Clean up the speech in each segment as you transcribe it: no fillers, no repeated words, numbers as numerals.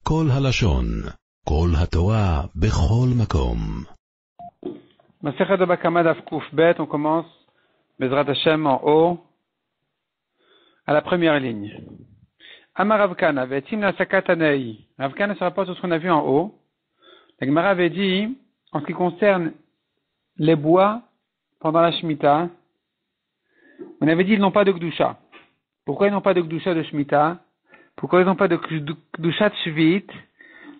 כל הלשון, כל התורה, בכל מקום. Masechet de Bava Kama Daf Kuf Bet, on commence, Bezrat Hashem en haut, à la première ligne. Amar Rav Kana, Ve'etim la Sakatanei. Rav Kana se rapporte sur ce qu'on a vu en haut. La Gemara avait dit, en ce qui concerne les bois pendant la Shemitah, on avait dit ils n'ont pas de Gdusha. Pourquoi ils n'ont pas de Gdusha de Shemitah? Pourquoi ils n'ont pas de Gdusha de Shvit?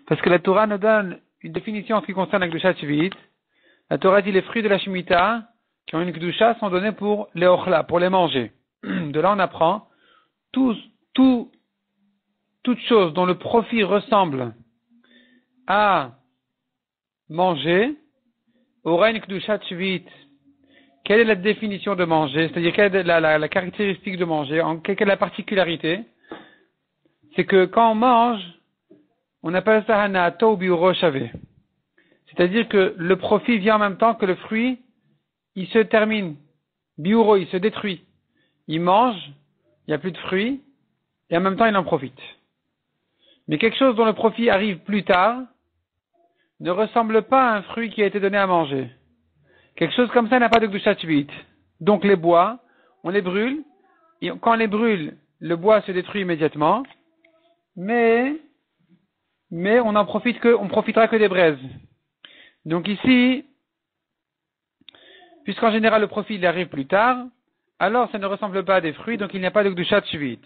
Parce que la Torah nous donne une définition en ce qui concerne la Gdusha de Shvit. La Torah dit les fruits de la Shemitah qui ont une Gdusha sont donnés pour les Ochla, pour les manger. De là on apprend toute chose dont le profit ressemble à manger aura une Gdusha de Shvit. Quelle est la définition de manger? C'est-à-dire quelle est la caractéristique de manger? Quelle est la particularité? C'est que quand on mange, on appelle ça hanato ou biuro shave. C'est-à-dire que le profit vient en même temps que le fruit, il se termine. Biuro, il se détruit. Il mange, il n'y a plus de fruits, et en même temps il en profite. Mais quelque chose dont le profit arrive plus tard ne ressemble pas à un fruit qui a été donné à manger. Quelque chose comme ça n'a pas de gdushat shvit. Donc les bois, on les brûle, et quand on les brûle, le bois se détruit immédiatement, mais on profitera que des braises. Donc ici, puisqu'en général le profit il arrive plus tard, alors ça ne ressemble pas à des fruits, donc il n'y a pas de gdushat shvit.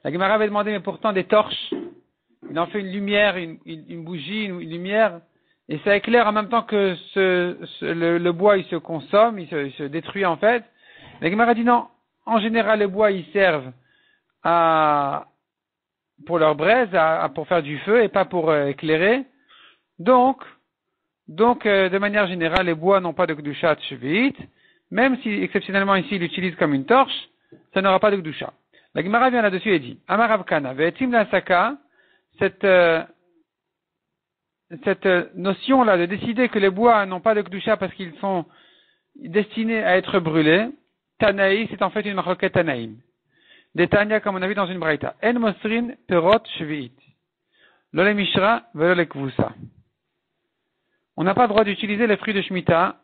La Gemara avait demandé, mais pourtant des torches, il en fait une lumière, une bougie, une lumière, et ça éclaire en même temps que le bois il se consomme, il se détruit en fait. La Gemara dit non, en général les bois ils servent pour leur braise, pour faire du feu et pas pour éclairer. Donc, de manière générale, les bois n'ont pas de Gdusha Shvit, même si exceptionnellement ici ils l'utilisent comme une torche, ça n'aura pas de Gdusha. La Gemara vient là-dessus et dit, Amar Rav Kana, Ve'etim la Saka, cette notion-là de décider que les bois n'ont pas de Gdusha parce qu'ils sont destinés à être brûlés, Tanaï, c'est en fait une marloquette Tanaïm. Des Tanya, comme on a vu dans une braïta. En Mosrin Perot Shvit. Lole Mishra, Velole Kvusa. On n'a pas le droit d'utiliser les fruits de Shemitah,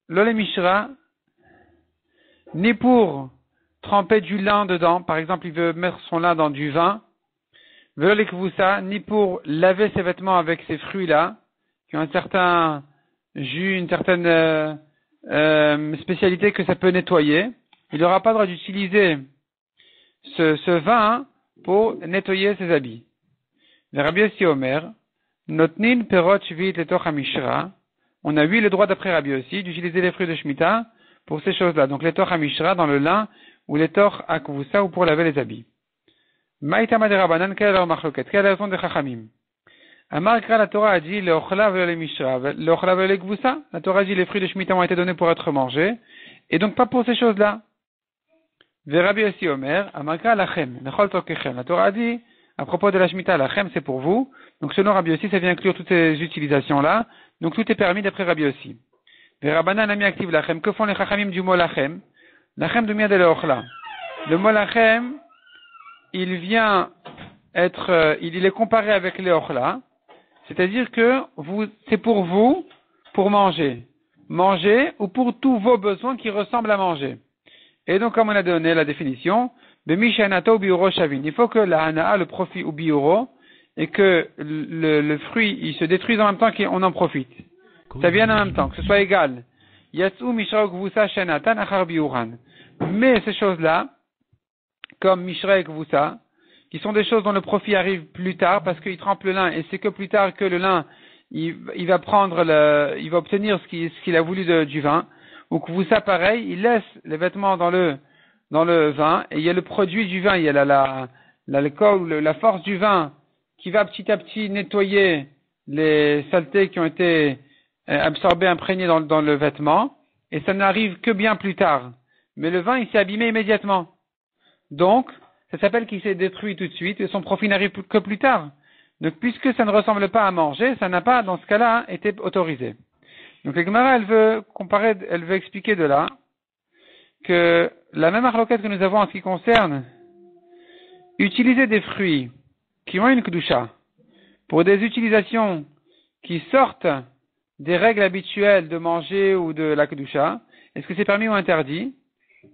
Lole Mishra, ni pour tremper du lin dedans, par exemple il veut mettre son lin dans du vin, Velole Kvusa, ni pour laver ses vêtements avec ces fruits-là, qui ont un certain jus, une certaine spécialité que ça peut nettoyer. Il n'aura pas le droit d'utiliser ce vin pour nettoyer ses habits. Le Rabbi Yossi Omer, Notnin perot shvit letoch hamishra. On a eu le droit d'après Rabbi Yossi d'utiliser les fruits de Shemitah pour ces choses-là. Donc letoch hamishra dans le lin ou letoch akvusa ou pour laver les habits. Maïtama de Rabbanan, quelle est leur marloquette? Quelle est la raison des Chachamim? Amar Kra, la Torah a dit leochla vele mishra, leochla vele kvusa. La Torah a dit les fruits de Shemitah ont été donnés pour être mangés et donc pas pour ces choses-là. Rabbi Yossi Omer, Amarka lachem, nechol tokechem. La Torah a dit, à propos de la Shemitah, lachem c'est pour vous. Donc selon Rabbi Yossi, ça vient inclure toutes ces utilisations-là. Donc tout est permis d'après Rabbi Yossi. Rabbanan ami active lachem. Que font les chachamim du mot lachem? Lachem de de leochla. Le mot lachem, il vient être, il est comparé avec leochla. C'est-à-dire que c'est pour vous, pour manger. Manger ou pour tous vos besoins qui ressemblent à manger. Et donc, comme on a donné la définition, il faut que la hana'a, le profit ou biuro, et que le fruit, il se détruise en même temps qu'on en profite. Ça vient en même temps, que ce soit égal. Mais ces choses-là, comme Mishra et Kvusa, qui sont des choses dont le profit arrive plus tard, parce qu'il trempe le lin, et c'est que plus tard que le lin, il va obtenir ce qu'il a voulu du vin, ou que vous ça pareil, il laisse les vêtements dans le vin, et il y a le produit du vin, il y a l'alcool, la force du vin, qui va petit à petit nettoyer les saletés qui ont été absorbées, imprégnées dans le vêtement, et ça n'arrive que bien plus tard. Mais le vin, il s'est abîmé immédiatement. Donc, ça s'appelle qu'il s'est détruit tout de suite, et son profit n'arrive que plus tard. Donc, puisque ça ne ressemble pas à manger, ça n'a pas, dans ce cas-là, été autorisé. Donc la Gemara, elle veut expliquer de là que la même marloquette que nous avons en ce qui concerne utiliser des fruits qui ont une kedusha pour des utilisations qui sortent des règles habituelles de manger ou de la kedusha, est-ce que c'est permis ou interdit?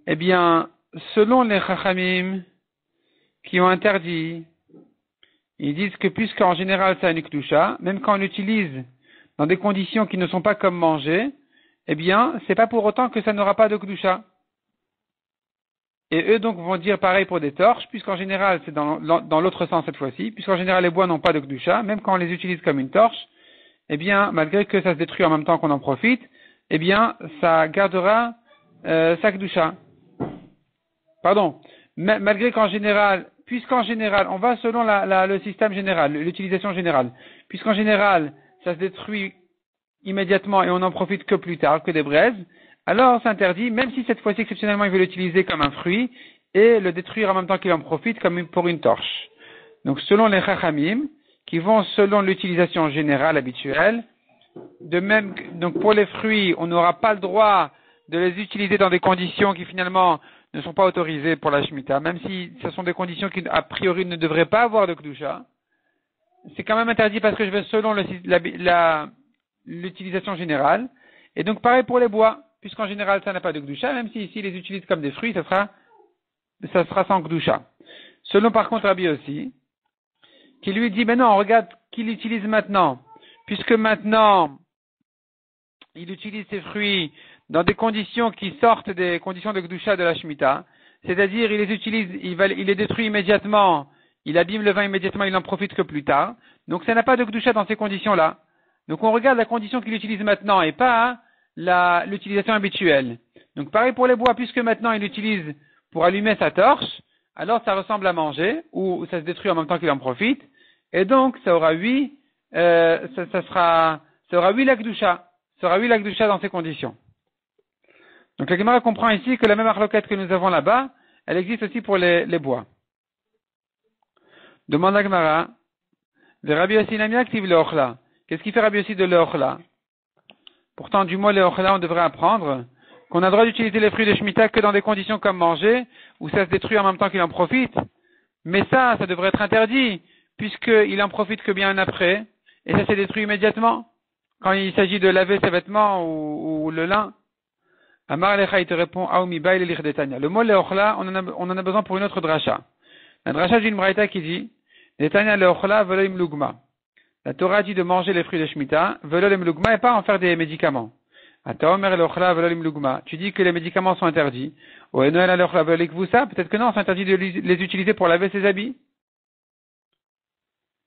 Eh bien, selon les chachamim qui ont interdit, ils disent que puisqu'en général ça a une kedusha, même quand on l'utilise dans des conditions qui ne sont pas comme manger, eh bien, c'est pas pour autant que ça n'aura pas de kedusha. Et eux donc vont dire pareil pour des torches, puisqu'en général c'est dans l'autre sens cette fois-ci, puisqu'en général les bois n'ont pas de kedusha, même quand on les utilise comme une torche, eh bien, malgré que ça se détruit en même temps qu'on en profite, eh bien, ça gardera sa kedusha. Pardon. Malgré qu'en général, puisqu'en général, on va selon le système général, l'utilisation générale, puisqu'en général, ça se détruit immédiatement et on n'en profite que plus tard, que des braises, alors c'est interdit, même si cette fois-ci, exceptionnellement, il veut l'utiliser comme un fruit et le détruire en même temps qu'il en profite comme pour une torche. Donc, selon les chachamim, qui vont selon l'utilisation générale habituelle, de même, donc pour les fruits, on n'aura pas le droit de les utiliser dans des conditions qui finalement ne sont pas autorisées pour la Shemitah, même si ce sont des conditions qui a priori ne devraient pas avoir de kedusha. C'est quand même interdit parce que je vais selon l'utilisation générale. Et donc pareil pour les bois, puisqu'en général ça n'a pas de kedusha, même si ici les utilise comme des fruits, ça sera sans kedusha. Selon par contre Rabbi aussi, qui lui dit, mais non, regarde qu'il utilise maintenant, puisque maintenant il utilise ses fruits dans des conditions qui sortent des conditions de kedusha de la Shemitah, c'est-à-dire il les utilise, il les détruit immédiatement, il abîme le vin immédiatement, il n'en profite que plus tard. Donc ça n'a pas de kedusha dans ces conditions-là. Donc on regarde la condition qu'il utilise maintenant et pas l'utilisation habituelle. Donc pareil pour les bois, puisque maintenant il l'utilise pour allumer sa torche, alors ça ressemble à manger, ou ça se détruit en même temps qu'il en profite, et donc ça aura ça aura 8 la kedusha. Ça aura 8 la kedusha dans ces conditions. Donc la Gemara comprend ici que la même arloquette que nous avons là-bas, elle existe aussi pour les bois. Demande la Gemara, de Rabbi Yossi Nami active le ochla. Qu'est-ce qui fait Rabbi Yossi de le ochla? Pourtant, du mot le ochla, on devrait apprendre qu'on a le droit d'utiliser les fruits de Shemitah que dans des conditions comme manger, où ça se détruit en même temps qu'il en profite. Mais ça devrait être interdit, puisqu'il en profite que bien après, et ça s'est détruit immédiatement, quand il s'agit de laver ses vêtements ou le lin. Amar Lecha, il te répond, Aoumi Bail et Lirdetania. Le mot Leochla, on en a besoin pour une autre dracha. La dracha d'une braïta qui dit, Detania Leochla Veloim Lugma. La Torah dit de manger les fruits de Shemitah, Veloim Lugma, et pas en faire des médicaments. Ataomer Leochla Veloim Lugma. Tu dis que les médicaments sont interdits. Ou Enoel Leochla Veloim Vusa, peut-être que non, c'est interdit de les utiliser pour laver ses habits.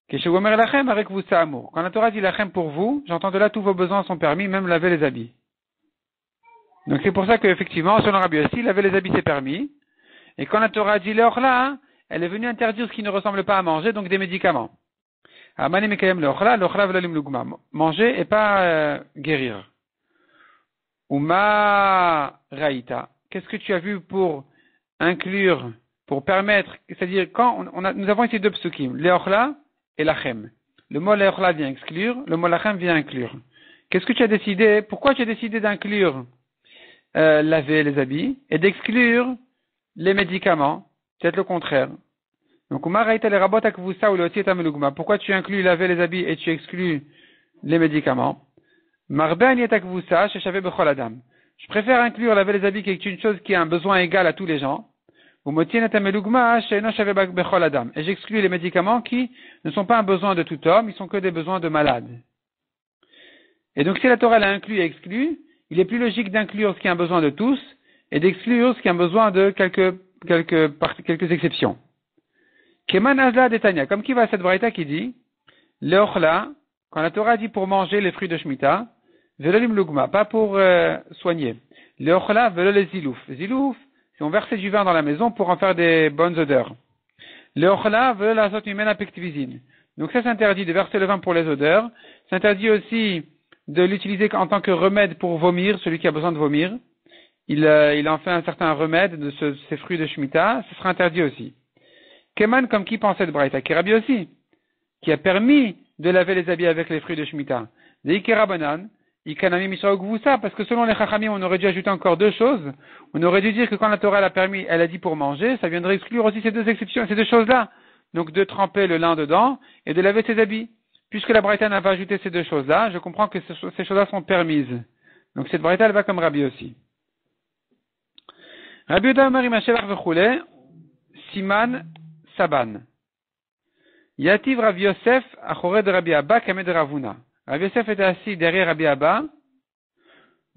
Keshewomer Lachem avec Vusa Amour. Quand la Torah dit Lachem pour vous, j'entends de là tous vos besoins sont permis, même laver les habits. Donc c'est pour ça qu'effectivement, selon Rabbi Yossi, laver les habits c'est permis. Et quand la Torah dit l'orla, elle est venue interdire ce qui ne ressemble pas à manger, donc des médicaments. Manger et pas guérir. Uma raïta. Qu'est-ce que tu as vu pour inclure, pour permettre, c'est-à-dire quand nous avons ici deux psukim, l'orla et lachem. Le mot l'orla vient exclure, le mot lachem vient inclure. Qu'est-ce que tu as décidé, pourquoi tu as décidé d'inclure laver les habits et d'exclure les médicaments, peut-être le contraire. Donc, pourquoi tu inclus laver les habits et tu exclus les médicaments? Je préfère inclure laver les habits qui est une chose qui a un besoin égal à tous les gens. Et j'exclus les médicaments qui ne sont pas un besoin de tout homme, ils sont que des besoins de malades. Et donc, si la Torah l'a inclus et exclu, il est plus logique d'inclure ce qui a un besoin de tous et d'exclure ce qui a un besoin de quelques exceptions. Keman Azla Detania, comme qui va cette braïta qui dit, Leochla, quand la Torah dit pour manger les fruits de Shemitah, Velolim Lugma, pas pour soigner. Leochla, Velol les Zilouf. Zilouf, si on versait du vin dans la maison pour en faire des bonnes odeurs. Leochla, Velol Azot Mimena Pektivizin. Donc ça c'est interdit de verser le vin pour les odeurs. C'est interdit aussi de l'utiliser en tant que remède pour vomir, celui qui a besoin de vomir. Il en fait un certain remède de ces fruits de Shemitah, ce sera interdit aussi. Keman, comme qui pensait de Braïta, Kirabi aussi, qui a permis de laver les habits avec les fruits de Shemitah. Deikera Banan, Ikanami Mishra Ogvusa, parce que selon les Chachamim, on aurait dû ajouter encore deux choses. On aurait dû dire que quand la Torah l'a permis, elle a dit pour manger, ça viendrait exclure aussi ces deux exceptions, ces deux choses-là. Donc de tremper le lin dedans et de laver ses habits. puisque la Braïta n'a pas ajouté ces deux choses-là, je comprends que ces choses-là sont permises. Donc cette Braïta, elle va comme Rabbi aussi. Rabbi Yehuda Omer Imashevach v'chule, Siman Saban. Yativ Rabbi Yosef achore de Rabbi Abba kamed Ravuna. Rabbi Yosef était assis derrière Rabbi Abba,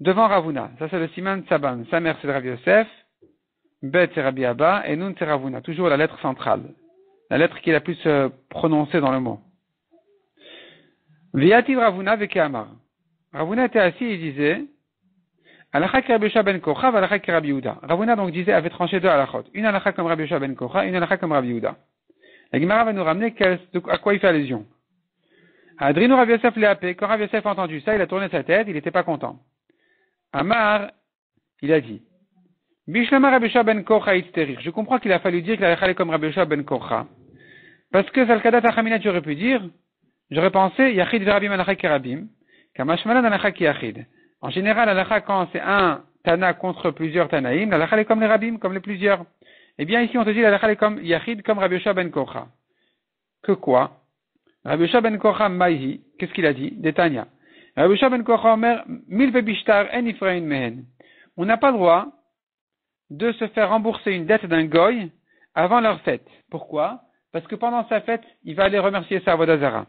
devant Ravuna. Ça c'est le Siman Saban. Sa mère c'est Rabbi Yosef, Bet c'est Rabbi Abba, et Nun c'est Ravuna. Toujours la lettre centrale. La lettre qui est la plus prononcée dans le mot. Viativ Ravuna veke-amar. Ravuna était assis et il disait, Alakha ki Rabbi Yoshua ben Kocha, Alakha ki Rabbi Yehuda. Ravuna donc disait, avait tranché deux halachot. Une alakha comme Rabbi Yoshua ben Kocha, une alakha comme Rabbi Yehuda. La Gemara va nous ramener à quoi il fait allusion. Adrinu Rabbi Yosef le'apé. Quand Rabbi Yosef a entendu ça, il a tourné sa tête, il n'était pas content. Amar, il a dit, Bishlama Rabbi Yoshua ben Kocha itzterir. Je comprends qu'il a fallu dire qu'il allait comme Rabbi Yoshua ben Kocha. Parce que Zalkadat Achamina, tu aurais pu dire, j'aurais pensé, Yachid verabim alakha ki rabim, kamashmalan alakha ki yachid. En général, l'alakha, quand c'est un Tana contre plusieurs Tanaïm, l'alakha est comme les Rabim, comme les plusieurs. Eh bien, ici, on te dit l'alakha est comme Yachid, comme Rabbi Yoshua ben Kocha. Que quoi? Rabbi Yoshua ben Kocha Maïhi, qu'est-ce qu'il a dit? Détania. Rabbi Yoshua ben Kocha Omer, Milve Bishtar en Ifrain Mehen. On n'a pas le droit de se faire rembourser une dette d'un goy avant leur fête. Pourquoi? Parce que pendant sa fête, il va aller remercier sa Avodazara.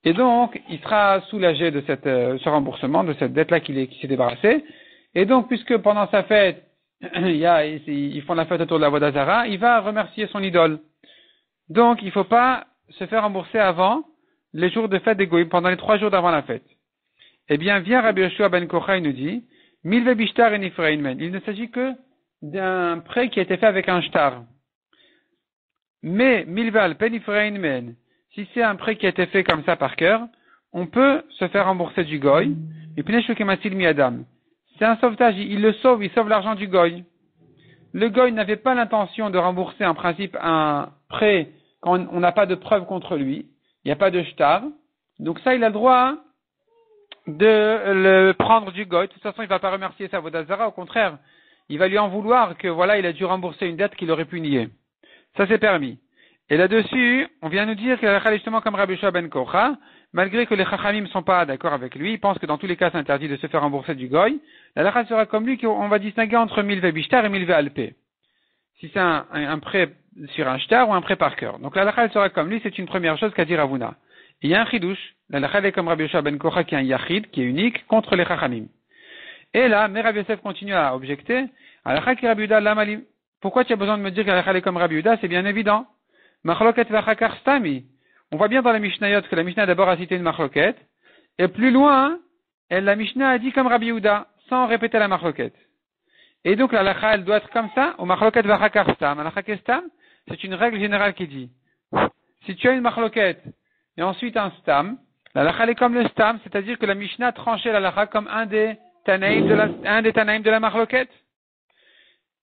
Et donc, il sera soulagé de ce remboursement, de cette dette-là qui s'est débarrassé. Et donc, puisque pendant sa fête, ils font la fête autour de la Vodazara, il va remercier son idole. Donc, il ne faut pas se faire rembourser avant les jours de fête des Goïm, pendant les 3 jours d'avant la fête. Eh bien, vient Rabbi Yoshua ben Kocha, il nous dit, Milve Bishtar en Ifrain Men. Il ne s'agit que d'un prêt qui a été fait avec un shtar. Mais, Milval pen Ifrain Men. Si c'est un prêt qui a été fait comme ça par cœur, on peut se faire rembourser du goy. Et c'est un sauvetage, il le sauve, il sauve l'argent du goy. Le goy n'avait pas l'intention de rembourser en principe un prêt quand on n'a pas de preuve contre lui. Il n'y a pas de shtar. Donc ça, il a le droit de le prendre du goy. De toute façon, il ne va pas remercier sa Vodazara. Au contraire, il va lui en vouloir que voilà, il a dû rembourser une dette qu'il aurait pu nier. Ça, c'est permis. Et là-dessus, on vient nous dire que la halakha est justement comme Rabbi Yoshua ben Kocha, malgré que les chachamim ne sont pas d'accord avec lui, ils pensent que dans tous les cas c'est interdit de se faire rembourser du goy, la halakha sera comme lui qu'on va distinguer entre milve bishtar et milve alpé. Si c'est un prêt sur un shtar ou un prêt par cœur. Donc la halakha sera comme lui, c'est une première chose qu'a dit Ravuna. Il y a un chidouche, la halakha est comme Rabbi Yoshua ben Kocha qui est un yachid, qui est unique, contre les chachamim. Et là, mais Rabbi Yosef continue à objecter, halakha ki Rabbi Yehuda lamalim. Pourquoi tu as besoin de me dire que la halakha est comme Rabbi Yehuda? C'est bien évident. Machloket v'achakar stami. On voit bien dans la Mishnayot que la Mishnah d'abord a cité une machloket, et plus loin, la Mishnah a dit comme Rabbi Yehuda, sans répéter la machloket. Et donc la halakha, elle doit être comme ça, ou machloket v'achakar stam. Halakha stam, c'est une règle générale qui dit, si tu as une machloket, et ensuite un stam, la halakha est comme le stam, c'est-à-dire que la Mishnah tranchait la halakha comme un des tanaïm de la machloket.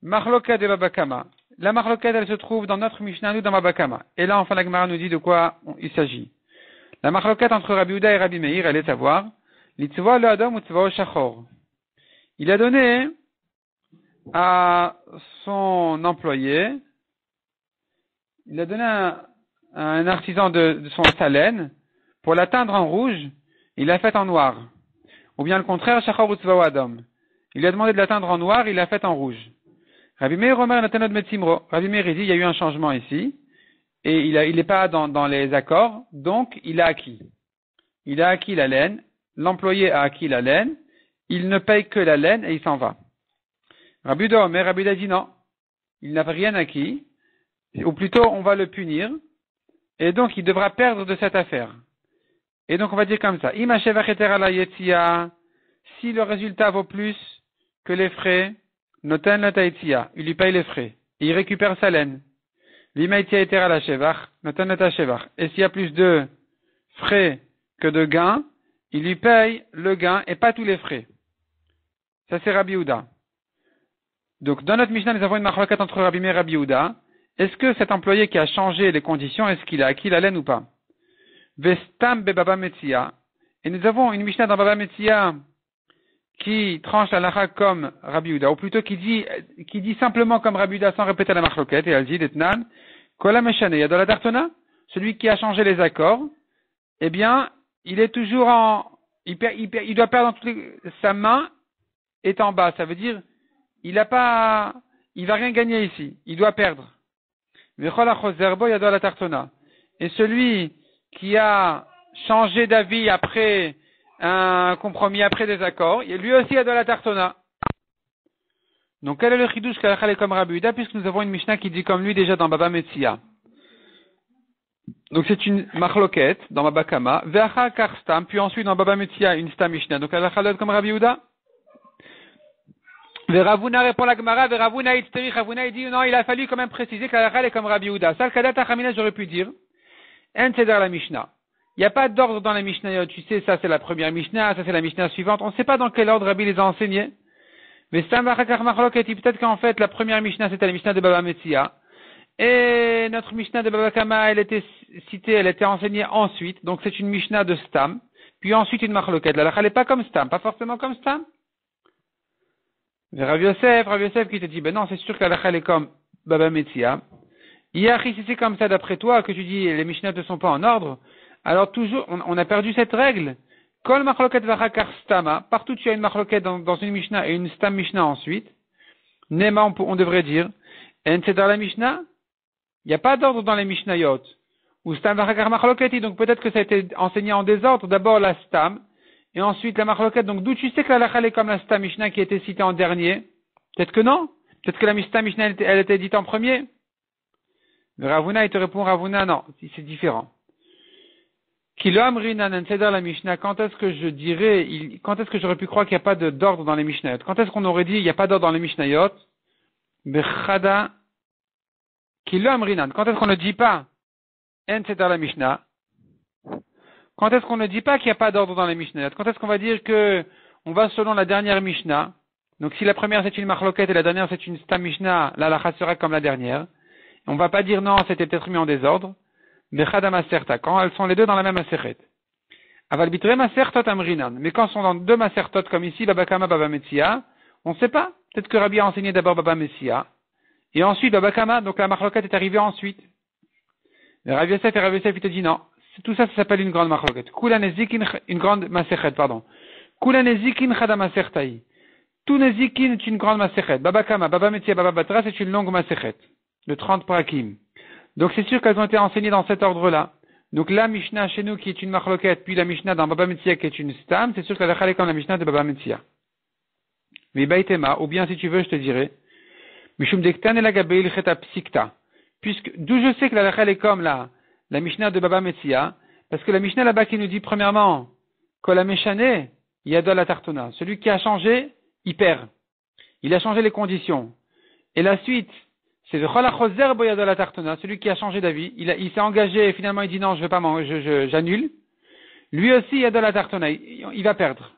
Machloket de Baba Kama. La marloquette, elle se trouve dans notre Mishnah, nous, dans Baba Kama. Et là, enfin, la Gemara nous dit de quoi il s'agit. La marloquette entre Rabbi Yehuda et Rabbi Meir, elle est à voir. L'itzva le adam ou tzva shachor. Il a donné à son employé, il a donné à un artisan de son salaine, pour l'atteindre en rouge, il l'a fait en noir. Ou bien le contraire, shachor ou tzva adam. Il lui a demandé de l'atteindre en noir, il l'a fait en rouge. Rabbi Meir Omer Natanot Metzimro. Rabbi Meir dit, il y a eu un changement ici, et il n'est pas dans les accords, donc il a acquis. Il a acquis la laine, l'employé a acquis la laine, il ne paye que la laine et il s'en va. Rabbi Yehuda Omer, Rabbi Yehuda dit non, il n'a rien acquis, ou plutôt on va le punir, et donc il devra perdre de cette affaire. Et donc on va dire comme ça, Ima shevach eter ala yetzia, si le résultat vaut plus que les frais, Noten la taïtia, il lui paye les frais, et il récupère sa laine. L'imaitia eter ala shevach, noten la shevach. Et s'il y a plus de frais que de gains, il lui paye le gain et pas tous les frais. Ça c'est Rabbi Yehuda. Donc dans notre Mishnah, nous avons une marloquette entre Rabbi Meir et Rabbi Yehuda. Est-ce que cet employé qui a changé les conditions, est-ce qu'il a acquis la laine ou pas? Vestam be Baba Metzia. Et nous avons une Mishnah dans Baba Metzia qui tranche la lacha comme Rabbi Yehuda, ou plutôt qui dit simplement comme Rabbi Yehuda sans répéter la marloquette, et elle dit, Detnan, Kola Meshane, Yadola Dartona, celui qui a changé les accords, eh bien, il est toujours il doit perdre sa main est en bas. Ça veut dire, il va rien gagner ici. Il doit perdre. Et celui qui a changé d'avis après un compromis, après des accords, lui aussi a de la tartona. Donc, quel est le chidouche qu'Alachal est comme Rabbi Yehuda, puisque nous avons une Mishnah qui dit comme lui déjà dans Baba Metzia. Donc, c'est une machloket dans Baba Kama, Ve'acha kar stam, puis ensuite dans Baba Metzia, une stam Mishnah. Donc, Alachal est comme Rabbi Yehuda. Ve'Ravuna répond la Gemara, Ve'Ravuna itzteri, Ravuna il dit, non, il a fallu quand même préciser qu'Alachal est comme Rabbi Yehuda. Ça, le kadat achamina, j'aurais pu dire, en c'est dans la Mishnah. Il n'y a pas d'ordre dans la Mishnah. Tu sais, ça c'est la première Mishnah, ça c'est la Mishnah suivante. On ne sait pas dans quel ordre Rabbi les a enseignés. Mais peut-être qu'en fait, la première Mishnah, c'était la Mishnah de Baba Metzia. Et notre Mishnah de Baba Kama, elle était citée, elle était enseignée ensuite. Donc c'est une Mishnah de Stam. Puis ensuite une Machloket. La Lacha n'est pas comme Stam, pas forcément comme Stam. Rav Yosef qui te dit, ben non, c'est sûr que la Lacha est comme Baba Metzia. Yachi, si c'est comme ça d'après toi, que tu dis les Mishnah ne sont pas en ordre, alors toujours, on a perdu cette règle. Kol machloket v'achakar stama. Partout tu as une machloket dans une Mishnah et une stam Mishnah ensuite. Nema, on devrait dire. Et c'est dans la Mishnah. Il n'y a pas d'ordre dans les Mishnayot. Ou stam v'achakar machloketi. Donc peut-être que ça a été enseigné en désordre. D'abord la stam. Et ensuite la machloket. Donc d'où tu sais que la lachal est comme la stam Mishnah qui a été citée en dernier? Peut-être que non. Peut-être que la stam Mishnah elle était dite en premier. Ravuna, il te répond Ravuna, non. C'est différent. Kilo amrinan cedar la Mishnah, quand est-ce que je dirais, quand est-ce que j'aurais pu croire qu'il n'y a pas d'ordre dans les Mishnayot? Quand est-ce qu'on aurait dit il n'y a pas d'ordre dans les Mishnayot? Bechada, Kilo amrinan, quand est-ce qu'on ne dit pas en cedar la Mishnah? Quand est-ce qu'on ne dit pas qu'il n'y a pas d'ordre dans les Mishnayot? Quand est-ce qu'on va dire que on va selon la dernière Mishnah? Donc si la première c'est une machloket et la dernière c'est une stam Mishnah, la lacha sera comme la dernière. On va pas dire non, c'était peut-être mis en désordre. Bechada maserta, quand elles sont les deux dans la même maseret. Aval bitre masertot amrinan. Mais quand sont dans deux masertot comme ici, Baba Kama, Baba Metzia, on ne sait pas. Peut-être que Rabbi a enseigné d'abord Baba Metzia. Et ensuite Baba Kama, donc la machloket est arrivée ensuite. Et Rabbi Yosef il te dit non. Tout ça, ça s'appelle une grande machloket. Kula nezikin, une grande maseret, pardon. Kula nezikin chada masertai. Tout nezikin est une grande maseret. Baba Kama, Baba Metzia, Baba Batra, c'est une longue maseret. De 30 prakim. Donc c'est sûr qu'elles ont été enseignées dans cet ordre-là. Donc la Mishnah chez nous qui est une machloket, puis la Mishnah dans Baba Metzia qui est une stam, c'est sûr que la lacha est comme la Mishnah de Baba Metzia. Mais baitema, ou bien si tu veux, je te dirais, Mishum dektan et la gabeil cheta psikta. Puisque, d'où je sais que la lacha est comme la Mishnah de Baba Metzia, parce que la Mishnah là-bas qui nous dit premièrement, que la Meshane, il y a de la tartona. Celui qui a changé, il perd. Il a changé les conditions. Et la suite, c'est le cholachoser boyada la tartona, celui qui a changé d'avis, il s'est engagé et finalement il dit non, je vais pas j'annule. Lui aussi il y a de la tartona, il va perdre.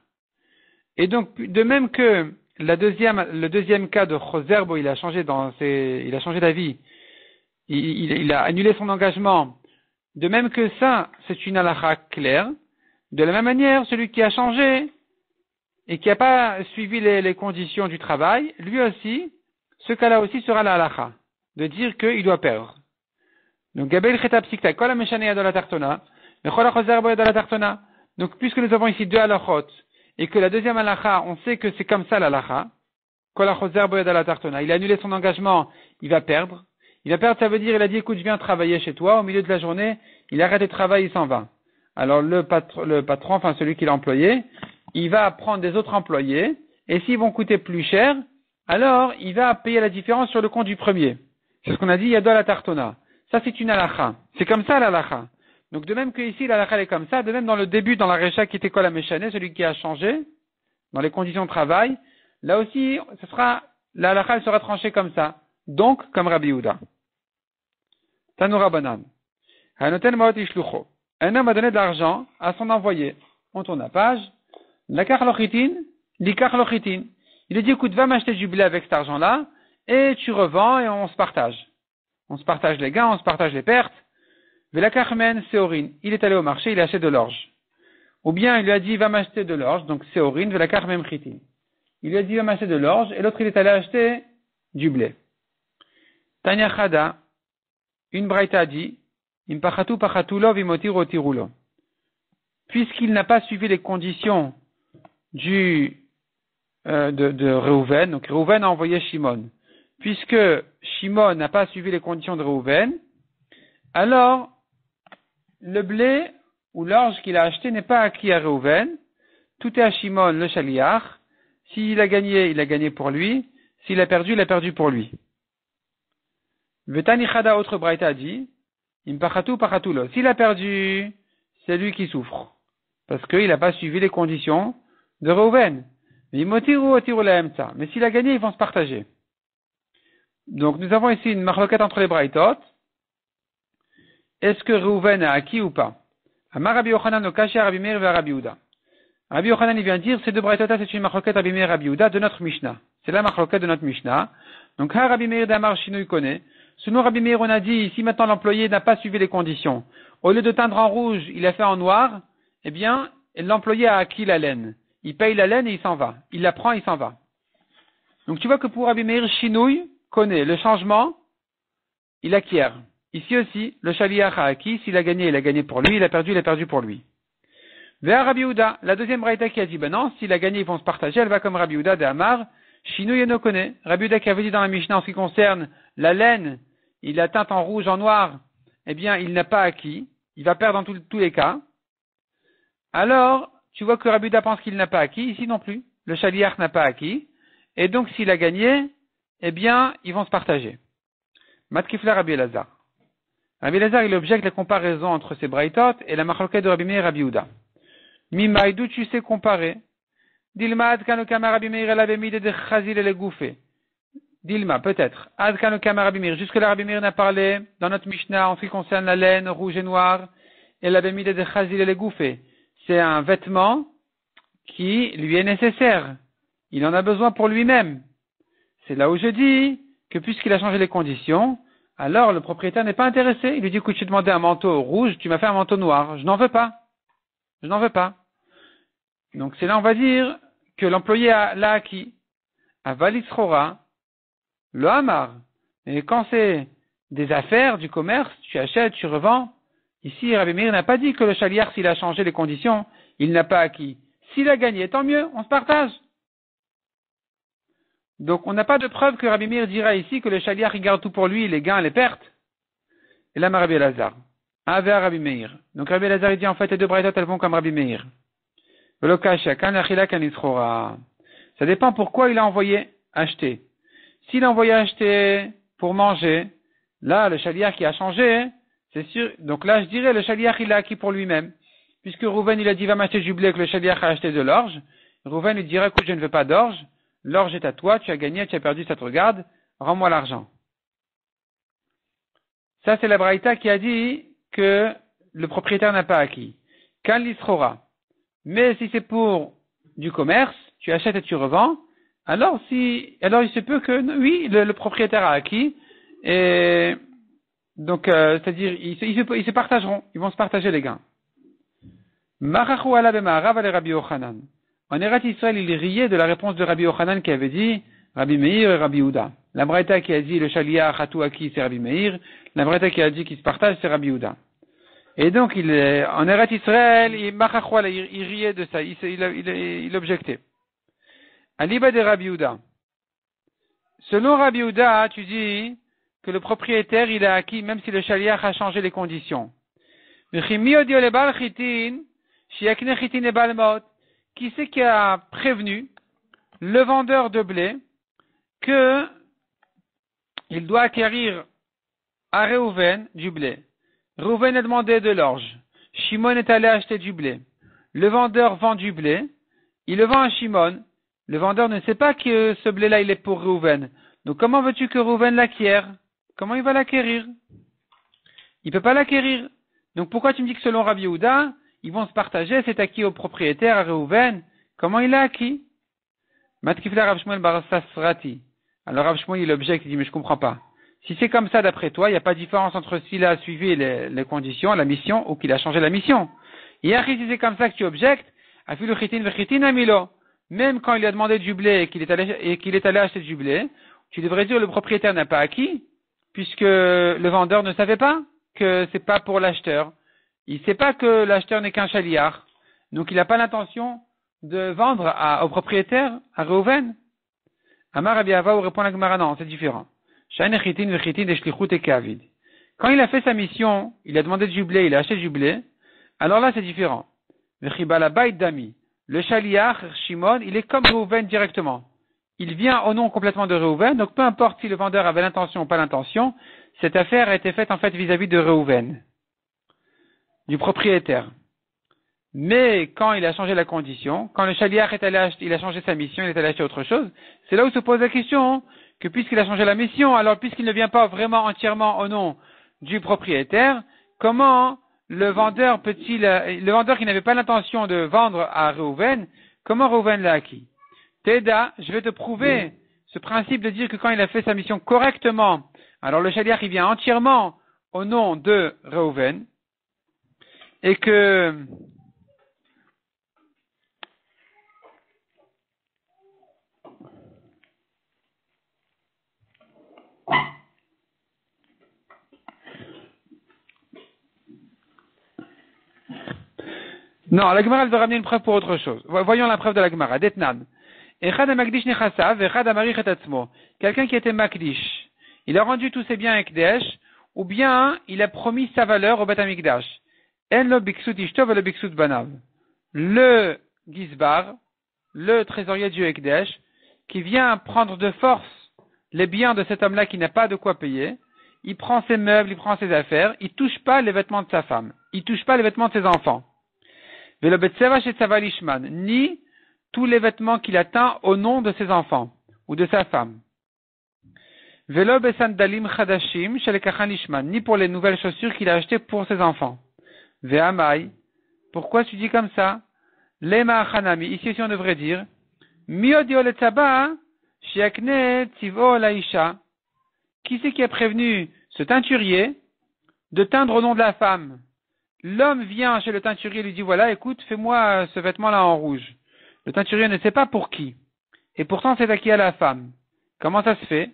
Et donc de même que le deuxième cas de choserbo, il a changé d'avis, il a annulé son engagement. De même que ça, c'est une halakha claire. De la même manière, celui qui a changé et qui n'a pas suivi les conditions du travail, lui aussi, ce cas-là aussi sera la halakha. De dire qu'il doit perdre. Donc, Gabel Cheta Psikta, Kol HaMeshaneh de la Tartona, Mechol HaChozer Bo de la Tartona. Donc, puisque nous avons ici deux halachot, et que la deuxième halakha, on sait que c'est comme ça l'halakha, Kol HaChozer Bo de la Tartona, il a annulé son engagement, il va perdre. Il va perdre, ça veut dire, il a dit, écoute, je viens travailler chez toi, au milieu de la journée, il arrête de travailler, il s'en va. Alors, le patron, enfin, celui qui l'a employé, il va prendre des autres employés, et s'ils vont coûter plus cher, alors, il va payer la différence sur le compte du premier. C'est ce qu'on a dit, il y a de la tartona. Ça, c'est une halakha. C'est comme ça, l'halakha. Donc, de même que ici, l'halakha est comme ça, de même dans le début, dans la récha qui était Kol HaMeshaneh, celui qui a changé, dans les conditions de travail, là aussi, la halakha sera tranchée comme ça. Donc, comme Rabbi Yehuda. Tanura Banan. Hanoten Maot Ishlucho. Un homme a donné de l'argent à son envoyé. On tourne la page. Lakar lochitin, likar lochitin. Il a dit, écoute, va m'acheter du blé avec cet argent-là, et tu revends et on se partage. On se partage les gains, on se partage les pertes. Velakachmen Seorin. Il est allé au marché, il a acheté de l'orge. Ou bien il lui a dit, va m'acheter de l'orge, donc Seorin, Velakachmen Chitin. Il lui a dit, va m'acheter de l'orge, et l'autre il est allé acheter du blé. Tanya Chada, une braïta dit, Impachatu pachatu lo vimotir otirulo. puisqu'il n'a pas suivi les conditions de Reuven, donc Reuven a envoyé Shimon. Puisque Shimon n'a pas suivi les conditions de Reuven, alors le blé ou l'orge qu'il a acheté n'est pas acquis à Reuven, tout est à Shimon le Shaliach. S'il a gagné, il a gagné pour lui. S'il a perdu, il a perdu pour lui. Vetani Chada, autre braïta a dit, Impachatu pachatulo. S'il a perdu, c'est lui qui souffre. Parce qu'il n'a pas suivi les conditions de Reuven. Mais s'il a gagné, ils vont se partager. Donc nous avons ici une marloquette entre les braïtot. Est-ce que Reuven a acquis ou pas? Amar Rabbi Yochanan no kashi Rabbi Meir ve Rabbi Yehuda. Rabbi Yochanan il vient dire ces deux braïtot c'est une marloquette Rabbi Meir et Rabbi Yehuda de notre Mishnah. C'est la marloquette de notre Mishnah. Donc Rabbi Meir d'Amar Shino connaît. Selon Rabbi Meir on a dit si maintenant l'employé n'a pas suivi les conditions, au lieu de teindre en rouge, il a fait en noir, eh bien l'employé a acquis la laine. Il paye la laine et il s'en va. Il la prend, il s'en va. Donc tu vois que pour Rabbi Meir, Shinouï connaît le changement, il acquiert. Ici aussi, le Shaliach a acquis, s'il a gagné pour lui, il a perdu pour lui. Vers Rabbi Yehuda, la deuxième braïta qui a dit, ben non, s'il a gagné, ils vont se partager, elle va comme Rabbi Yehuda de Amar, Shinouï no connaît. Rabbi Yehuda qui avait dit dans la Mishnah en ce qui concerne la laine, il a teinte en rouge, en noir, eh bien, il n'a pas acquis, il va perdre dans tous les cas. Alors, tu vois que Rabbi Yehuda pense qu'il n'a pas acquis, ici non plus. Le Shaliach n'a pas acquis. Et donc, s'il a gagné, eh bien, ils vont se partager. Matkifla Rabbi Elazar. Rabbi Elazar, il objecte la comparaison entre ces braïtot et la marloquette de Rabbi Meir et Rabbi Yehuda. Mimaï, d'où tu sais comparer? Dilma, adkanu kama Rabbi Meir el avemide de chazil et le gouffé. Dilma, peut-être. Adkanu kama Rabbi Meir. Jusque là, Rabbi Meir n'a parlé dans notre Mishnah en ce qui concerne la laine rouge et noire et l'avemide de chazil et le gouffé. C'est un vêtement qui lui est nécessaire. Il en a besoin pour lui-même. C'est là où je dis que puisqu'il a changé les conditions, alors le propriétaire n'est pas intéressé. Il lui dit, écoute, je t'ai demandé un manteau rouge, tu m'as fait un manteau noir. Je n'en veux pas. Je n'en veux pas. Donc c'est là, on va dire, que l'employé l'a acquis. À Valisrora, le Hamar. Et quand c'est des affaires, du commerce, tu achètes, tu revends. Ici, Rabbi Meir n'a pas dit que le Shaliach, s'il a changé les conditions, il n'a pas acquis. S'il a gagné, tant mieux, on se partage. Donc, on n'a pas de preuve que Rabbi Meir dira ici que le Shaliach il garde tout pour lui, les gains, les pertes. Et là, Rabbi Elazar. Avec Rabbi Meir. Donc, Rabbi Elazar, il dit en fait, les deux braïtot, elles vont comme Rabbi Meir. Ça dépend pourquoi il a envoyé acheter. S'il a envoyé acheter pour manger, là, le Shaliach qui a changé, c'est sûr. Donc là, je dirais, le Shaliach, il l'a acquis pour lui-même. Puisque Reuven, il a dit, va m'acheter du blé, que le Shaliach a acheté de l'orge. Reuven, il dira, écoute, je ne veux pas d'orge. L'orge est à toi, tu as gagné, tu as perdu, ça te regarde, rends-moi l'argent. Ça, c'est la braïta qui a dit que le propriétaire n'a pas acquis. Kan l'isrora. Mais si c'est pour du commerce, tu achètes et tu revends, alors il se peut que, oui, le propriétaire a acquis, et donc, c'est-à-dire, ils se partageront, ils vont se partager les gains. Marachu ala b'ma'arav ale Rabbi Yochanan. En Eretz Israël, il riait de la réponse de Rabbi Yochanan qui avait dit Rabbi Meir et Rabbi Yehuda. La braïta qui a dit le Shaliach a tout acquis, c'est Rabbi Meir. La braïta qui a dit qu'il se partage, c'est Rabbi Yehuda. Et donc, en Eretz Israël, il riait de ça, il objectait. Aliba de Rabbi Yehuda. Selon Rabbi Yehuda, tu dis que le propriétaire, il a acquis, même si le Shaliach a changé les conditions. Qui c'est qui a prévenu le vendeur de blé que il doit acquérir à Reuven du blé? Reuven a demandé de l'orge. Shimon est allé acheter du blé. Le vendeur vend du blé. Il le vend à Shimon. Le vendeur ne sait pas que ce blé-là, il est pour Reuven. Donc comment veux-tu que Reuven l'acquiert? Comment il va l'acquérir? Il peut pas l'acquérir. Donc pourquoi tu me dis que selon Rabbi Yehuda, ils vont se partager, c'est acquis au propriétaire, à Reuven? Comment il l'a acquis? Matkifla Rav Shmuel bar Sasrati. Alors Rav Shmuel, il objecte, il dit, mais je comprends pas. Si c'est comme ça d'après toi, il n'y a pas de différence entre s'il a suivi les conditions, la mission, ou qu'il a changé la mission. Et si c'est comme ça que tu objectes, afilu chitin vechitin amilo. Même quand il a demandé du blé et qu'il est allé acheter du blé, tu devrais dire le propriétaire n'a pas acquis, puisque le vendeur ne savait pas que c'est pas pour l'acheteur. Il sait pas que l'acheteur n'est qu'un Shaliach. Donc il n'a pas l'intention de vendre au propriétaire, à Reuven. Amar Rabbi Ava répond la Gemara, non, c'est différent. Quand il a fait sa mission, il a demandé du blé, il a acheté du blé, alors là c'est différent. Le Shaliach, Shimon, il est comme Reuven directement. Il vient au nom complètement de Reuven, donc peu importe si le vendeur avait l'intention ou pas l'intention, cette affaire a été faite en fait vis-à-vis de Reuven, du propriétaire. Mais quand il a changé la condition, quand le Shaliach est allé acheter, il a changé sa mission, il est allé acheter autre chose, c'est là où se pose la question, que puisqu'il a changé la mission, alors puisqu'il ne vient pas vraiment entièrement au nom du propriétaire, comment le vendeur qui n'avait pas l'intention de vendre à Reuven, comment Reuven l'a acquis? Teda, je vais te prouver ce principe de dire que quand il a fait sa mission correctement, alors le Shaliach il vient entièrement au nom de Reuven, et que non, la Gemara veut ramener une preuve pour autre chose. Voyons la preuve de la Gemara. Detnan. Quelqu'un qui était makdish, il a rendu tous ses biens à Ekdesh, ou bien il a promis sa valeur au Beth Amikdash. En lo biksut ishto ve lo biksut banav. Le Gizbar, le trésorier du Ekdesh, qui vient prendre de force les biens de cet homme-là qui n'a pas de quoi payer, il prend ses meubles, il prend ses affaires, il touche pas les vêtements de sa femme, il touche pas les vêtements de ses enfants. Ni tous les vêtements qu'il atteint au nom de ses enfants ou de sa femme. Ni pour les nouvelles chaussures qu'il a achetées pour ses enfants. Ve'amai. Pourquoi tu dis comme ça? Lema achanami. Ici on devrait dire qui c'est qui a prévenu ce teinturier de teindre au nom de la femme? L'homme vient chez le teinturier et lui dit, voilà, écoute, fais-moi ce vêtement-là en rouge. Le teinturier ne sait pas pour qui. Et pourtant, c'est à qui à la femme. Comment ça se fait?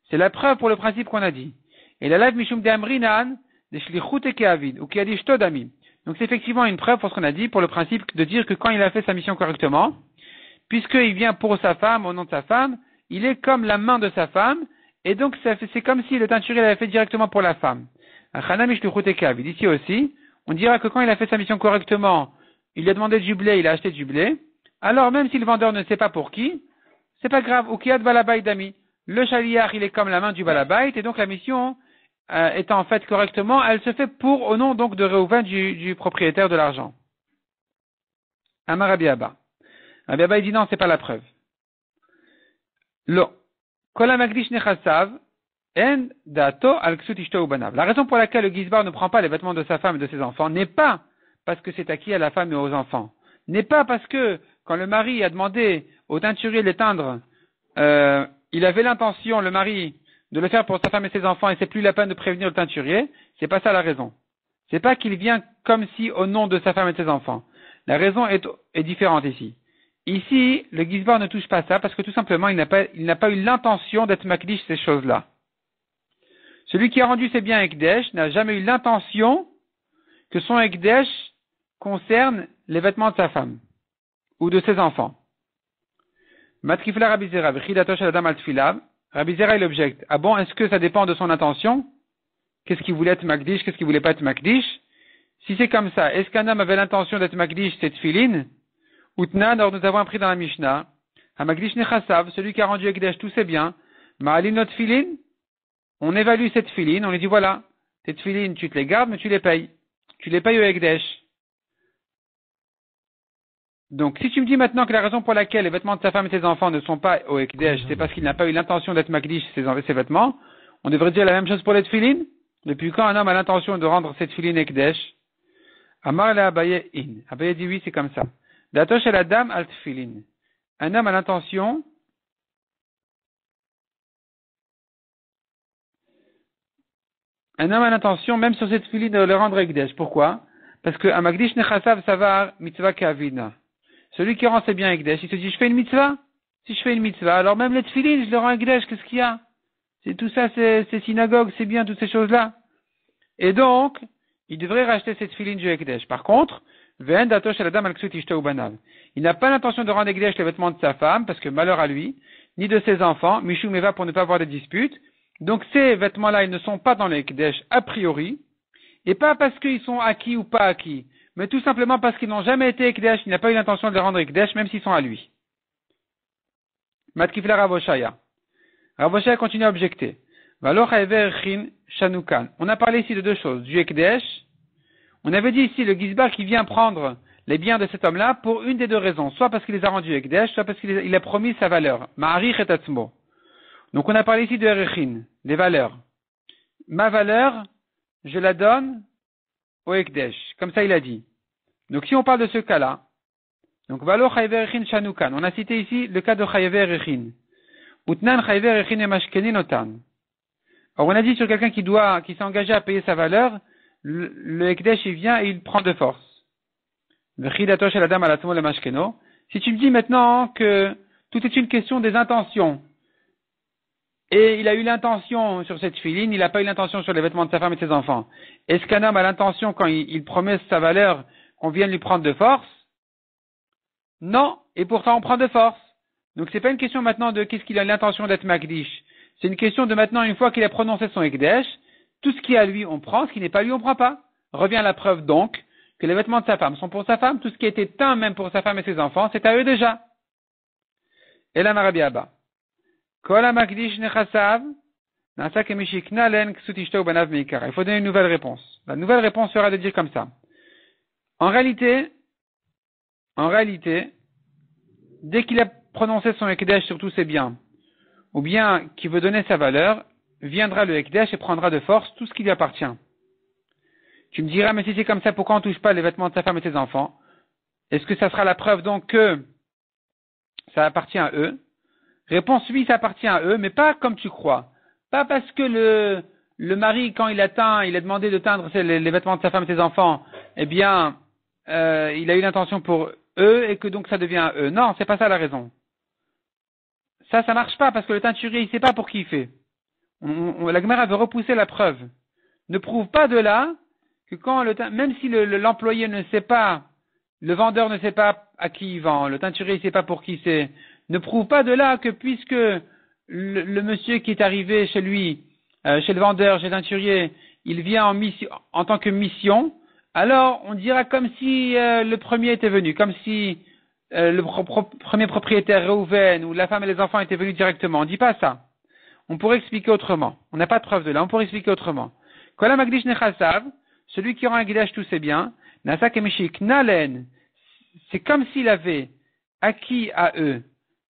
C'est la preuve pour le principe qu'on a dit. Et la lève mishum de amrinan, de shlichut et keavid, ou qui a dit shtodami. Donc c'est effectivement une preuve pour ce qu'on a dit, pour le principe de dire que quand il a fait sa mission correctement, puisqu'il vient pour sa femme, au nom de sa femme, il est comme la main de sa femme, et donc c'est comme si le teinturier l'avait fait directement pour la femme. Ici aussi, on dira que quand il a fait sa mission correctement, il lui a demandé du blé, il a acheté du blé, alors même si le vendeur ne sait pas pour qui, c'est pas grave. Ou kiad balabait dami. Le Shaliach, il est comme la main du balabait, et donc la mission, étant faite correctement, elle se fait au nom donc de Reuven, du propriétaire de l'argent. Amar Rabbi Abba. Rabbi Abba, il dit non, c'est pas la preuve. Lo. Kol hamagdish nechasav. La raison pour laquelle le Gizbar ne prend pas les vêtements de sa femme et de ses enfants n'est pas parce que c'est acquis à la femme et aux enfants. N'est pas parce que quand le mari a demandé au teinturier de les teindre, il avait l'intention, le mari, de le faire pour sa femme et ses enfants et c'est plus la peine de prévenir le teinturier. C'est pas ça la raison. C'est pas qu'il vient comme si au nom de sa femme et de ses enfants. La raison est différente ici. Ici, le Gizbar ne touche pas ça parce que tout simplement il n'a pas eu l'intention d'être makdish ces choses-là. Celui qui a rendu ses biens Ekdesh n'a jamais eu l'intention que son Ekdesh concerne les vêtements de sa femme ou de ses enfants. Matkifla Rabbi Zera, v'chidatosh aladam al tfilav. Rabbi Zera il objecte. Ah bon, est-ce que ça dépend de son intention? Qu'est-ce qu'il voulait être makdish, qu'est-ce qu'il voulait pas être makdish? Si c'est comme ça, est-ce qu'un homme avait l'intention d'être makdish, c'est tfilin? Utnan, alors nous avons appris dans la Mishnah, Hamagdish nechasav, celui qui a rendu Ekdesh tous ses biens, ma'alim not tfilin? On évalue cette filine, on lui dit voilà, tes filines, tu te les gardes, mais tu les payes. Tu les payes au Ekdesh. Donc, si tu me dis maintenant que la raison pour laquelle les vêtements de sa femme et ses enfants ne sont pas au Ekdesh, c'est parce qu'il n'a pas eu l'intention d'être makdish ses vêtements, on devrait dire la même chose pour les filines. Depuis quand un homme a l'intention de rendre cette filine Ekdesh? Amar le Abaye in. Abaye dit oui, c'est comme ça. Datosh el adam al tfilin. Un homme a l'intention même sur cette filine, de le rendre Ekdesh. Pourquoi? Parce que Amagdish nechasav savar mitzvah kavina. Celui qui rend ses biens Ekdesh, il se dit, je fais une mitzvah. Si je fais une mitzvah, alors même les tfilines, je le rends Ekdesh, qu'est-ce qu'il y a? C'est tout ça, c'est synagogue, c'est bien, toutes ces choses-là. Et donc, il devrait racheter cette filine du Ekdesh. Par contre, Il n'a pas l'intention de rendre Ekdesh les vêtements de sa femme, parce que malheur à lui, ni de ses enfants, Mishum Eva pour ne pas avoir de disputes. Donc ces vêtements-là, ils ne sont pas dans le Ekdesh a priori, et pas parce qu'ils sont acquis ou pas acquis, mais tout simplement parce qu'ils n'ont jamais été Ekdesh, il n'a pas eu l'intention de les rendre Ekdesh, même s'ils sont à lui. Matkifla Ravoshaya. Ravoshaya continue à objecter. On a parlé ici de deux choses, du Ekdesh. On avait dit ici le Gizbar qui vient prendre les biens de cet homme-là pour une des deux raisons, soit parce qu'il les a rendus Ekdesh, soit parce qu'il a promis sa valeur. Ma'arich et atzmo. Donc on a parlé ici de Erechin, des valeurs. Ma valeur, je la donne au Ekdesh, comme ça il a dit. Donc si on parle de ce cas-là, donc Valo Chayev Erechin Shanukan, on a cité ici le cas de Chayev Erechin. Utnan Chayev Erechin et Mashkenin Otan. Alors on a dit sur quelqu'un qui s'est engagé à payer sa valeur, le Ekdesh il vient et il prend de force. Si tu me dis maintenant que tout est une question des intentions, et il a eu l'intention sur cette filine, il n'a pas eu l'intention sur les vêtements de sa femme et de ses enfants. Est-ce qu'un homme a l'intention quand il promet sa valeur qu'on vienne lui prendre de force? Non, et pourtant on prend de force. Donc c'est pas une question maintenant de qu'est-ce qu'il a l'intention d'être Makdish. C'est une question de maintenant, une fois qu'il a prononcé son Ekdesh, tout ce qui est à lui on prend, ce qui n'est pas à lui on prend pas. Revient la preuve donc que les vêtements de sa femme sont pour sa femme, tout ce qui a été teint même pour sa femme et ses enfants, c'est à eux déjà. Et la Marabi Abba. Il faut donner une nouvelle réponse. La nouvelle réponse sera de dire comme ça. En réalité, dès qu'il a prononcé son Ekdesh sur tous ses biens, ou bien qu'il veut donner sa valeur, viendra le Ekdesh et prendra de force tout ce qui lui appartient. Tu me diras, mais si c'est comme ça, pourquoi on ne touche pas les vêtements de sa femme et de ses enfants? Est-ce que ça sera la preuve donc que ça appartient à eux? Réponse oui, ça appartient à eux, mais pas comme tu crois. Pas parce que le mari, quand il a demandé de teindre les vêtements de sa femme et de ses enfants, eh bien, il a eu l'intention pour eux et que donc ça devient à eux. Non, c'est pas ça la raison. Ça marche pas parce que le teinturier, il sait pas pour qui il fait. La Gemara veut repousser la preuve. Ne prouve pas de là que quand même si l'employé ne sait pas, le vendeur ne sait pas à qui il vend, le teinturier ne sait pas pour qui c'est, ne prouve pas de là que puisque le monsieur qui est arrivé chez lui, chez le vendeur, chez le teinturier, il vient en tant que mission, alors on dira comme si le premier était venu, comme si le premier propriétaire Reuven ou la femme et les enfants étaient venus directement. On ne dit pas ça. On pourrait expliquer autrement. On n'a pas de preuve de là, on pourrait expliquer autrement. Kola Magdish Nechasav, celui qui rend un guidage tous ses biens, Nasa Kemishik Nalen, c'est comme s'il avait acquis à eux,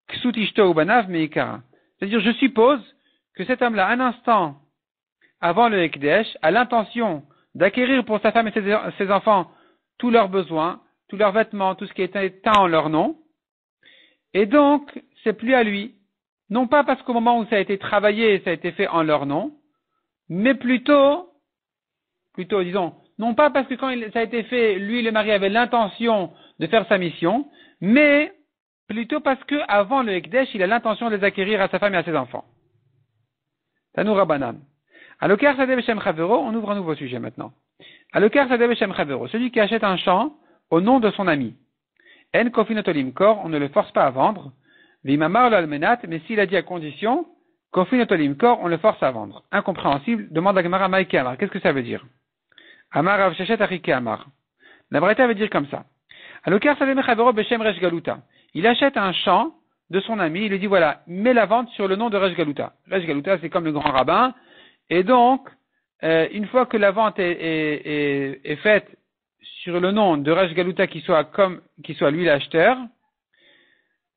Ksutishto Ubanav Meikara. C'est-à-dire, je suppose que cet homme-là, un instant avant le Ekdesh, a l'intention d'acquérir pour sa femme et ses enfants tous leurs besoins, tous leurs vêtements, tout ce qui est teint en leur nom. Et donc, c'est plus à lui. Non pas parce qu'au moment où ça a été travaillé, ça a été fait en leur nom, mais plutôt, disons, non pas parce que quand ça a été fait, lui, le mari, avait l'intention de faire sa mission, mais plutôt parce que avant le Ekdesh, il a l'intention de les acquérir à sa femme et à ses enfants. Tanou Rabbanan. Alokar Sadeh Beshem Chavero, on ouvre un nouveau sujet maintenant. Alokar Sadeh Beshem Chavero, celui qui achète un champ au nom de son ami. En Kofinotolim Kor, on ne le force pas à vendre. Vimamar le Almenat, mais s'il a dit à condition, Kofinotolim Kor, on le force à vendre. Incompréhensible, demande à Gemara Maïke Amar. Qu'est-ce que ça veut dire? Amar Rav Shechet Arike Amar. La Braïta veut dire comme ça. Alokar Sadeh Chavero Beshem Resh Galuta. Il achète un champ de son ami, il lui dit voilà, mets la vente sur le nom de Resh Galuta. Resh Galuta, c'est comme le grand rabbin. Et donc, une fois que la vente est faite sur le nom de Resh Galuta qui soit lui l'acheteur,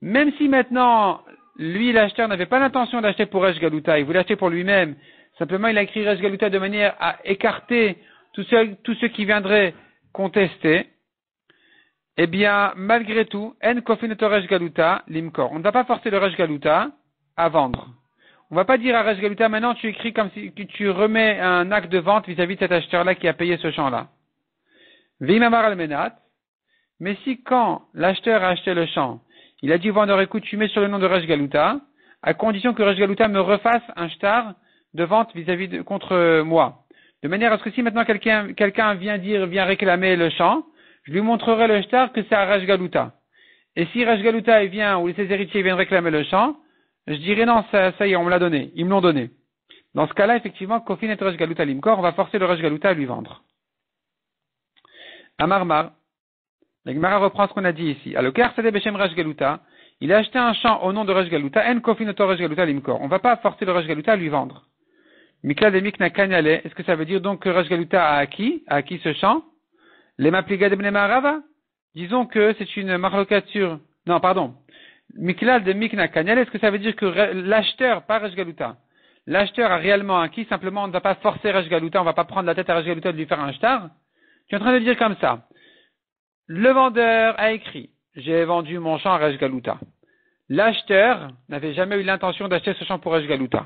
même si maintenant, lui l'acheteur n'avait pas l'intention d'acheter pour Resh Galuta, il voulait acheter pour lui-même, simplement il a écrit Resh Galuta de manière à écarter tous ceux qui viendraient contester, eh bien, malgré tout, en kofinoto Resh Galuta limkor. On ne va pas forcer le Resh Galuta à vendre. On va pas dire à Resh Galuta, maintenant tu écris comme si tu remets un acte de vente vis-à-vis de cet acheteur-là qui a payé ce champ-là. Vimamar almenat. Mais si quand l'acheteur a acheté le champ, il a dit au vendeur, écoute, tu mets sur le nom de Resh Galuta, à condition que Resh Galuta me refasse un shtar de vente vis-à-vis contre moi. De manière à ce que si maintenant quelqu'un vient réclamer le champ, je lui montrerai le shtar que c'est à Resh Galuta. Et si Resh Galuta vient, ou ses héritiers viennent réclamer le champ, je dirais non, ça y est, on me l'a donné, ils me l'ont donné. Dans ce cas-là, effectivement, Kofin et Resh Galuta Limkor, on va forcer le Resh Galuta à lui vendre. Amarmar, la Gemara reprend ce qu'on a dit ici. Alokar Sade Beshem Resh Galuta, il a acheté un champ au nom de Resh Galuta, en Kofin et Resh Galuta Limkor. On ne va pas forcer le Resh Galuta à lui vendre. Mikla de Mikna Kanyale, est-ce que ça veut dire donc que Resh Galuta a acquis ce champ? Les Mapliga de Bnei Rava? Disons que c'est une marlocature. Non, pardon. Mikla de Mikna Kanyale, est-ce que ça veut dire que l'acheteur, pas Resh Galuta, l'acheteur a réellement acquis, simplement on ne va pas forcer Resh Galuta, on ne va pas prendre la tête à Resh Galuta de lui faire un shtar? Tu es en train de dire comme ça. Le vendeur a écrit, j'ai vendu mon champ à Resh Galuta. L'acheteur n'avait jamais eu l'intention d'acheter ce champ pour Resh Galuta.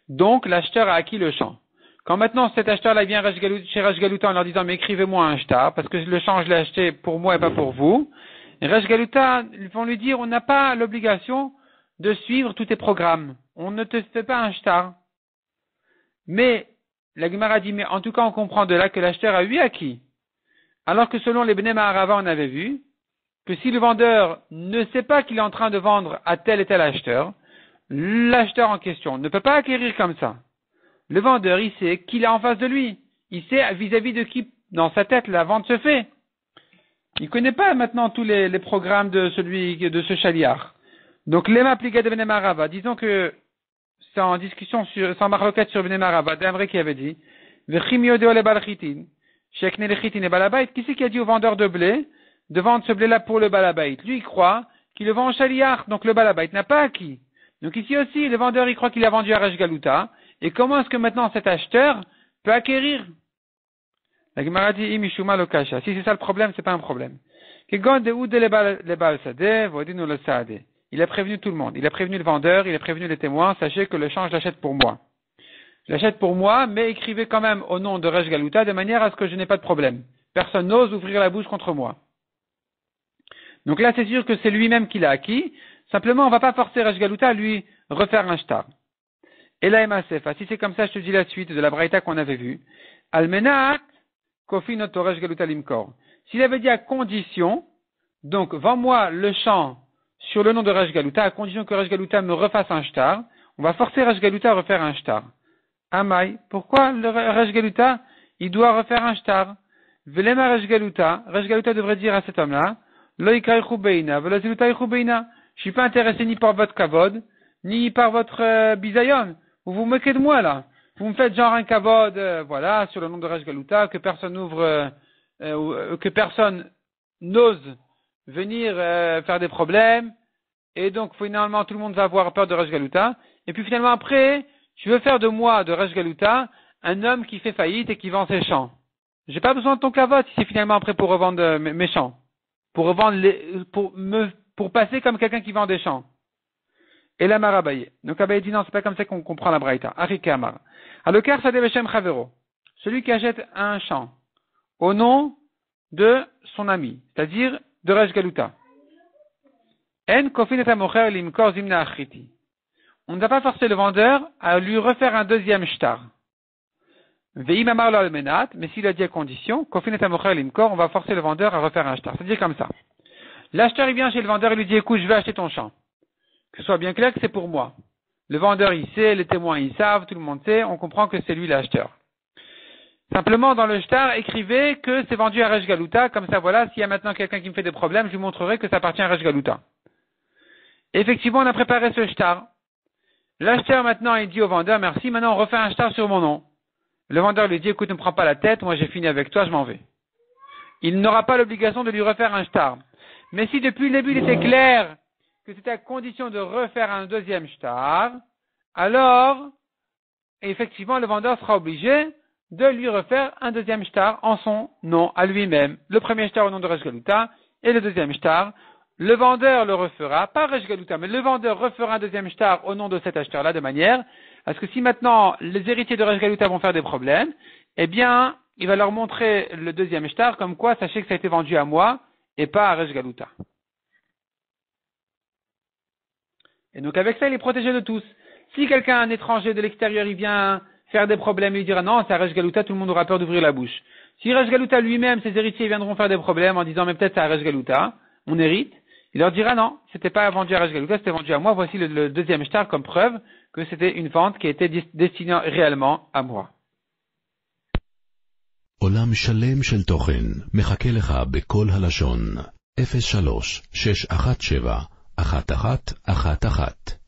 Donc, l'acheteur a acquis le champ. Quand maintenant cet acheteur-là vient chez Resh Galuta en leur disant, mais écrivez-moi un shtar, parce que le champ je l'ai acheté pour moi et pas pour vous, et Resh Galuta vont lui dire, on n'a pas l'obligation de suivre tous tes programmes. On ne te fait pas un shtar. Mais, la Gemara dit, mais en tout cas on comprend de là que l'acheteur a eu acquis. Alors que selon les Bnei Maharava, on avait vu que si le vendeur ne sait pas qu'il est en train de vendre à tel et tel acheteur, l'acheteur en question ne peut pas acquérir comme ça. Le vendeur, il sait qu'il est en face de lui. Il sait vis-à-vis de qui, dans sa tête, la vente se fait. Il connaît pas maintenant tous les programmes de de ce chaliar. Donc, l'ema pliga de Bnei Maharava, disons que c'est en discussion sans marloquette sur Bnei Maharava, d'un vrai qui avait dit, Vechimiodo le balchitin, shekne le chitin et balabait, qui c'est qui a dit au vendeur de blé, de vendre ce blé-là pour le balabait? Lui, il croit qu'il le vend au chaliar, donc le balabait n'a pas acquis. Donc ici aussi, le vendeur, il croit qu'il a vendu à Resh Galuta. Et comment est-ce que maintenant cet acheteur peut acquérir? La Gemara dit, Imishuma lo kasha. Si c'est ça le problème, c'est pas un problème. Il a prévenu tout le monde. Il a prévenu le vendeur, il a prévenu les témoins. Sachez que le champ, je l'achète pour moi. Je l'achète pour moi, mais écrivez quand même au nom de Resh Galuta de manière à ce que je n'ai pas de problème. Personne n'ose ouvrir la bouche contre moi. Donc là, c'est sûr que c'est lui-même qui l'a acquis. Simplement, on ne va pas forcer Resh Galuta à lui refaire un shtar. Et là, Emasefa, si c'est comme ça, je te dis la suite de la braïta qu'on avait vue. Almenat, kofi not Resh Galuta limkor. S'il avait dit à condition, donc, vends-moi le champ sur le nom de Resh Galuta, à condition que Resh Galuta me refasse un shtar, on va forcer Resh Galuta à refaire un shtar. Amai, pourquoi le Resh Galuta, il doit refaire un shtar? Velema Resh Galuta devrait dire à cet homme-là, lo ikaichu beina, velo zilutaichu beina. Je suis pas intéressé ni par votre kavod, ni par votre bisayon. Vous vous moquez de moi, là. Vous me faites genre un kavod, voilà, sur le nom de Resh Galuta, que personne ouvre, que personne n'ose venir faire des problèmes. Et donc, finalement, tout le monde va avoir peur de Resh Galuta. Et puis, finalement, après, tu veux faire de moi, de Resh Galuta, un homme qui fait faillite et qui vend ses champs. J'ai pas besoin de ton kavod si c'est finalement après pour revendre mes champs. Pour revendre pour passer comme quelqu'un qui vend des champs. Et la Marabaye. Donc Abaye dit non, c'est pas comme ça qu'on comprend la Braïta. Arike Amar. Alokar Sade Beshem Chavero. Celui qui achète un champ au nom de son ami, c'est-à-dire de Resh Galuta. En kofin et amocher limkor zimna achiti. On ne va pas forcer le vendeur à lui refaire un deuxième shtar. Veim amar lo almenat, mais s'il a dit à condition, kofin et amocher limkor, on va forcer le vendeur à refaire un shtar. C'est-à-dire comme ça. L'acheteur, il vient chez le vendeur et lui dit, écoute, je vais acheter ton champ. Que ce soit bien clair que c'est pour moi. Le vendeur, il sait, les témoins, ils savent, tout le monde sait, on comprend que c'est lui l'acheteur. Simplement, dans le shtar, écrivez que c'est vendu à Resh Galuta, comme ça, voilà, s'il y a maintenant quelqu'un qui me fait des problèmes, je lui montrerai que ça appartient à Resh Galuta. Effectivement, on a préparé ce shtar. L'acheteur, maintenant, il dit au vendeur, merci, maintenant on refait un shtar sur mon nom. Le vendeur lui dit, écoute, ne me prends pas la tête, moi j'ai fini avec toi, je m'en vais. Il n'aura pas l'obligation de lui refaire un shtar. Mais si depuis le début il était clair que c'était à condition de refaire un deuxième shtar, alors, effectivement, le vendeur sera obligé de lui refaire un deuxième shtar en son nom, à lui-même. Le premier shtar au nom de Resh Galuta, et le deuxième shtar, le vendeur le refera, pas Resh Galuta, mais le vendeur refera un deuxième shtar au nom de cet acheteur-là, de manière à ce que si maintenant les héritiers de Resh Galuta vont faire des problèmes, eh bien, il va leur montrer le deuxième shtar, comme quoi, sachez que ça a été vendu à moi, et pas à Resh Galuta. Et donc avec ça, il est protégé de tous. Si un étranger de l'extérieur, il vient faire des problèmes, il dira non, c'est à Resh Galuta, tout le monde aura peur d'ouvrir la bouche. Si Resh Galuta lui-même, ses héritiers viendront faire des problèmes en disant mais peut-être c'est à Resh Galuta, on hérite, il leur dira non, c'était pas vendu à Resh Galuta, c'était vendu à moi. Voici le deuxième shtar comme preuve que c'était une vente qui était destinée réellement à moi. עולם שלם של תוכן מחכה לך בכל הלשון 03-617-1111